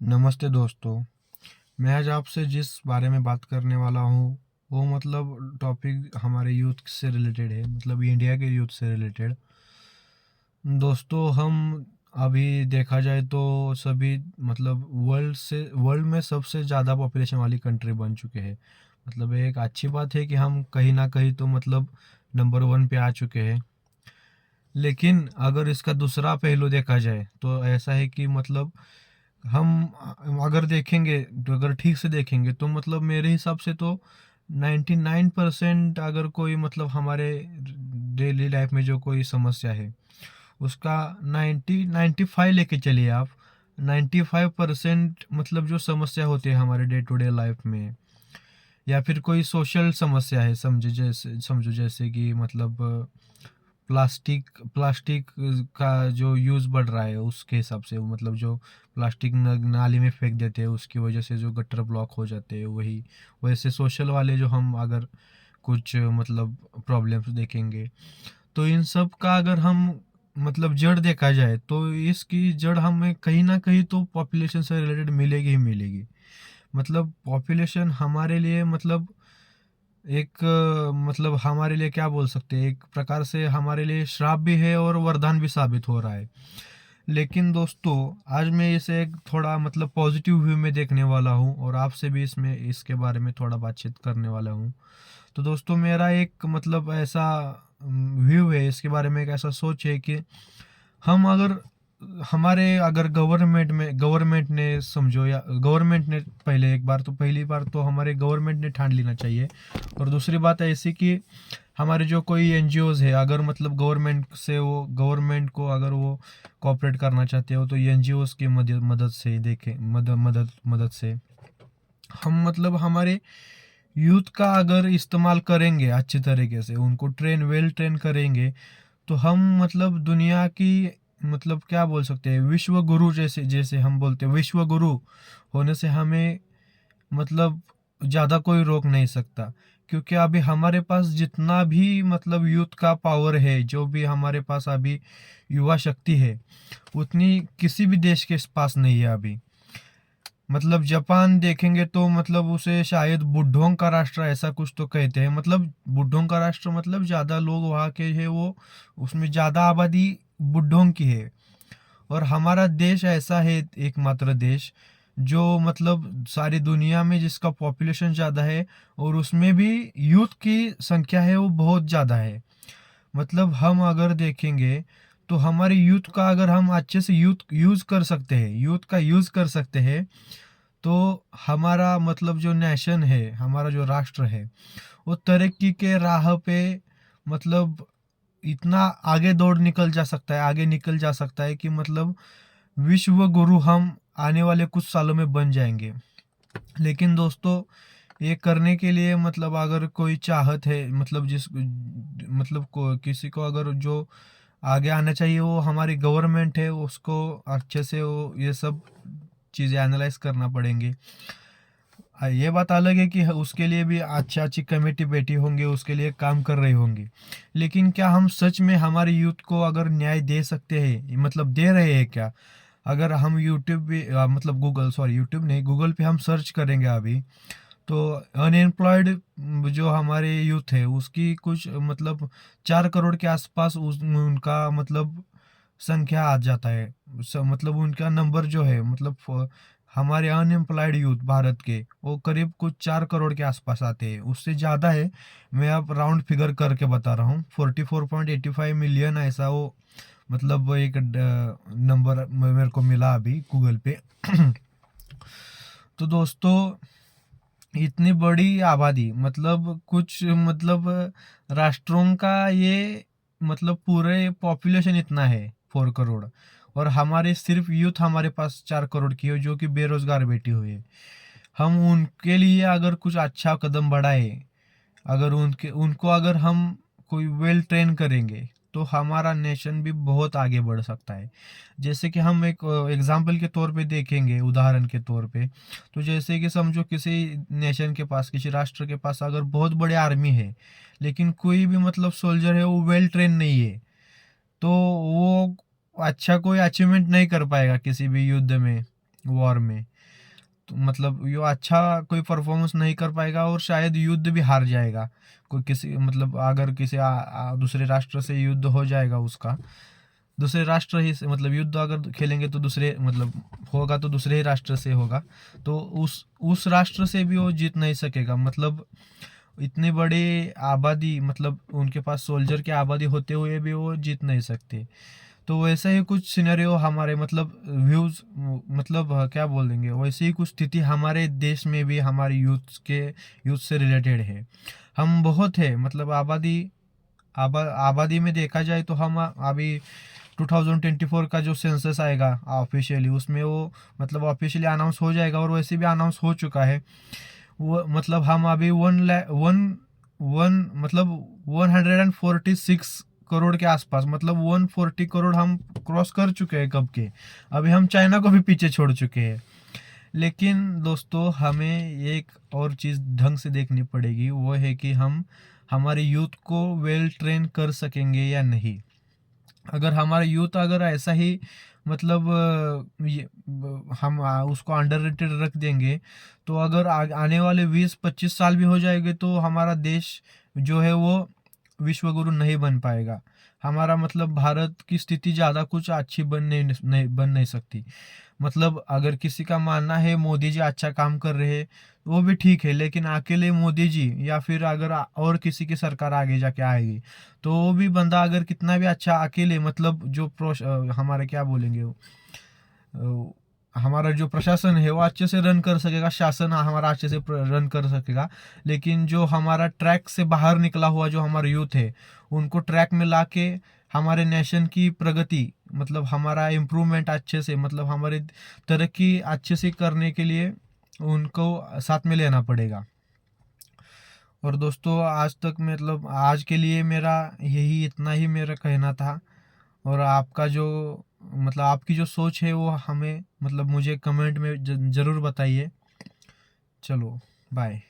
नमस्ते दोस्तों। मैं आज आपसे जिस बारे में बात करने वाला हूँ वो मतलब टॉपिक हमारे यूथ से रिलेटेड है, मतलब इंडिया के यूथ से रिलेटेड। दोस्तों, हम अभी देखा जाए तो सभी मतलब वर्ल्ड में सबसे ज़्यादा पॉपुलेशन वाली कंट्री बन चुके हैं। मतलब एक अच्छी बात है कि हम कहीं ना कहीं तो मतलब नंबर वन पे आ चुके हैं। लेकिन अगर इसका दूसरा पहलू देखा जाए तो ऐसा है कि मतलब हम अगर देखेंगे, तो अगर ठीक से देखेंगे तो मतलब मेरे हिसाब से तो 99% अगर कोई मतलब हमारे डेली लाइफ में जो कोई समस्या है उसका 95 लेके चलिए आप। 95% मतलब जो समस्या होती है हमारे डे टू डे लाइफ में, या फिर कोई सोशल समस्या है, समझो जैसे कि मतलब प्लास्टिक प्लास्टिक का जो यूज़ बढ़ रहा है उसके हिसाब से, मतलब जो प्लास्टिक नाली में फेंक देते हैं उसकी वजह से जो गटर ब्लॉक हो जाते हैं, वही वैसे सोशल वाले जो हम अगर कुछ मतलब प्रॉब्लम्स देखेंगे तो इन सब का अगर हम मतलब जड़ देखा जाए तो इसकी जड़ हमें कहीं ना कहीं तो पॉपुलेशन से रिलेटेड मिलेगी ही मिलेगी। मतलब पॉपुलेशन हमारे लिए मतलब एक मतलब हमारे लिए क्या बोल सकते हैं, एक प्रकार से हमारे लिए श्राप भी है और वरदान भी साबित हो रहा है। लेकिन दोस्तों, आज मैं इसे एक थोड़ा मतलब पॉजिटिव व्यू में देखने वाला हूँ और आपसे भी इसमें इसके बारे में थोड़ा बातचीत करने वाला हूँ। तो दोस्तों, मेरा एक मतलब ऐसा व्यू है इसके बारे में, एक ऐसा सोच है कि हम अगर हमारे अगर गवर्नमेंट ने समझो, या गवर्नमेंट ने पहली बार तो हमारे गवर्नमेंट ने ठान लेना चाहिए। और दूसरी बात ऐसी कि हमारे जो कोई एनजीओज है, अगर मतलब गवर्नमेंट को अगर वो कोऑपरेट करना चाहते हो तो एनजीओज की मदद से देखें, मदद से हम मतलब हमारे यूथ का अगर इस्तेमाल करेंगे अच्छी तरीके से, उनको वेल ट्रेन करेंगे, तो हम मतलब दुनिया की मतलब क्या बोल सकते हैं, विश्व गुरु जैसे जैसे हम बोलते हैं विश्व गुरु होने से हमें मतलब ज़्यादा कोई रोक नहीं सकता। क्योंकि अभी हमारे पास जितना भी मतलब यूथ का पावर है, जो भी हमारे पास अभी युवा शक्ति है, उतनी किसी भी देश के पास नहीं है अभी। मतलब जापान देखेंगे तो मतलब उसे शायद बुढ़ों का राष्ट्र ऐसा कुछ तो कहते हैं। मतलब बुढ़ों का राष्ट्र मतलब ज़्यादा लोग वहाँ के हैं, वो उसमें ज़्यादा आबादी बुढ़ों की है। और हमारा देश ऐसा है, एकमात्र देश जो मतलब सारी दुनिया में जिसका पॉपुलेशन ज़्यादा है और उसमें भी यूथ की संख्या है वो बहुत ज़्यादा है। मतलब हम अगर देखेंगे तो हमारे यूथ का अगर हम अच्छे से यूथ का यूज़ कर सकते हैं, तो हमारा मतलब जो नेशन है, हमारा जो राष्ट्र है, वो तरक्की के राह पे मतलब इतना आगे निकल जा सकता है कि मतलब विश्व गुरु हम आने वाले कुछ सालों में बन जाएंगे। लेकिन दोस्तों, ये करने के लिए मतलब अगर कोई चाहत है, मतलब किसी को अगर जो आगे आना चाहिए वो हमारी गवर्नमेंट है, उसको अच्छे से वो ये सब चीज़ें एनालाइज करना पड़ेंगे। ये बात अलग है कि उसके लिए भी अच्छी अच्छी कमेटी बैठी होंगी, उसके लिए काम कर रही होंगी। लेकिन क्या हम सच में हमारे यूथ को अगर न्याय दे सकते हैं, मतलब दे रहे हैं क्या? अगर हम यूट्यूब पे मतलब यूट्यूब नहीं, गूगल पे हम सर्च करेंगे अभी, तो अनएम्प्लॉयड जो हमारे यूथ है उसकी कुछ मतलब 4 करोड़ के आसपास उनका मतलब संख्या आ जाता है। मतलब उनका नंबर जो है, मतलब हमारे अनएम्प्लॉयड यूथ भारत के वो करीब कुछ 4 करोड़ के आसपास आते हैं, उससे ज़्यादा है। मैं अब राउंड फिगर करके बता रहा हूँ, 44.85 मिलियन ऐसा वो मतलब वो एक नंबर मेरे को मिला अभी गूगल पे। तो दोस्तों, इतनी बड़ी आबादी मतलब कुछ मतलब राष्ट्रों का ये मतलब पूरे पॉपुलेशन इतना है, 4 करोड़। और हमारे सिर्फ यूथ हमारे पास 4 करोड़ की है जो कि बेरोजगार बैठी हुई है। हम उनके लिए अगर कुछ अच्छा कदम बढ़ाए, अगर उनके उनको अगर हम कोई वेल ट्रेन करेंगे, तो हमारा नेशन भी बहुत आगे बढ़ सकता है। जैसे कि हम एक एग्जाम्पल के तौर पे देखेंगे, उदाहरण के तौर पे, तो जैसे कि समझो किसी नेशन के पास, किसी राष्ट्र के पास अगर बहुत बड़ी आर्मी है, लेकिन कोई भी मतलब सोल्जर है वो वेल ट्रेन नहीं है, तो वो अच्छा कोई अचीवमेंट नहीं कर पाएगा किसी भी युद्ध में। वॉर में। तो मतलब ये अच्छा कोई परफॉर्मेंस नहीं कर पाएगा और शायद युद्ध भी हार जाएगा। कोई किसी मतलब अगर किसी दूसरे राष्ट्र से युद्ध हो जाएगा उसका, दूसरे राष्ट्र ही से मतलब युद्ध अगर खेलेंगे तो दूसरे मतलब होगा तो दूसरे ही राष्ट्र से होगा, तो उस राष्ट्र से भी वो जीत नहीं सकेगा। मतलब इतनी बड़ी आबादी, मतलब उनके पास सोल्जर की आबादी होते हुए भी वो जीत नहीं सकते। तो वैसा ही कुछ सिनेरियो हमारे मतलब व्यूज मतलब क्या बोल देंगे, वैसी ही कुछ स्थिति हमारे देश में भी हमारे यूथ से रिलेटेड है। हम बहुत है मतलब आबादी में देखा जाए तो हम अभी 2024 का जो सेंसस आएगा ऑफिशियली, उसमें वो मतलब ऑफिशियली अनाउंस हो जाएगा और वैसे भी अनाउंस हो चुका है। वो मतलब हम अभी वन मतलब 146 करोड़ के आसपास, मतलब 140 करोड़ हम क्रॉस कर चुके हैं कब के। अभी हम चाइना को भी पीछे छोड़ चुके हैं। लेकिन दोस्तों हमें एक और चीज़ ढंग से देखनी पड़ेगी, वो है कि हम हमारे यूथ को वेल ट्रेन कर सकेंगे या नहीं। अगर हमारा यूथ अगर ऐसा ही मतलब हम उसको अंडररेटेड रख देंगे, तो अगर आने वाले 20-25 साल भी हो जाएंगे तो हमारा देश जो है वो विश्व गुरु नहीं बन पाएगा। हमारा मतलब भारत की स्थिति ज़्यादा कुछ अच्छी बन नहीं सकती। मतलब अगर किसी का मानना है मोदी जी अच्छा काम कर रहे हैं, वो भी ठीक है, लेकिन अकेले मोदी जी या फिर अगर और किसी की सरकार आगे जाके आएगी, तो वो भी बंदा अगर कितना भी अच्छा अकेले मतलब जो हमारे क्या बोलेंगे हमारा जो प्रशासन है वो अच्छे से रन कर सकेगा, शासन हमारा अच्छे से रन कर सकेगा। लेकिन जो हमारा ट्रैक से बाहर निकला हुआ जो हमारा यूथ है, उनको ट्रैक में लाके हमारे नेशन की प्रगति मतलब हमारा इम्प्रूवमेंट अच्छे से मतलब हमारी तरक्की अच्छे से करने के लिए उनको साथ में लेना पड़ेगा। और दोस्तों आज तक मतलब आज के लिए मेरा यही इतना ही मेरा कहना था। और आपका जो मतलब आपकी जो सोच है वो हमें मतलब मुझे कमेंट में ज़रूर बताइए। चलो, बाय।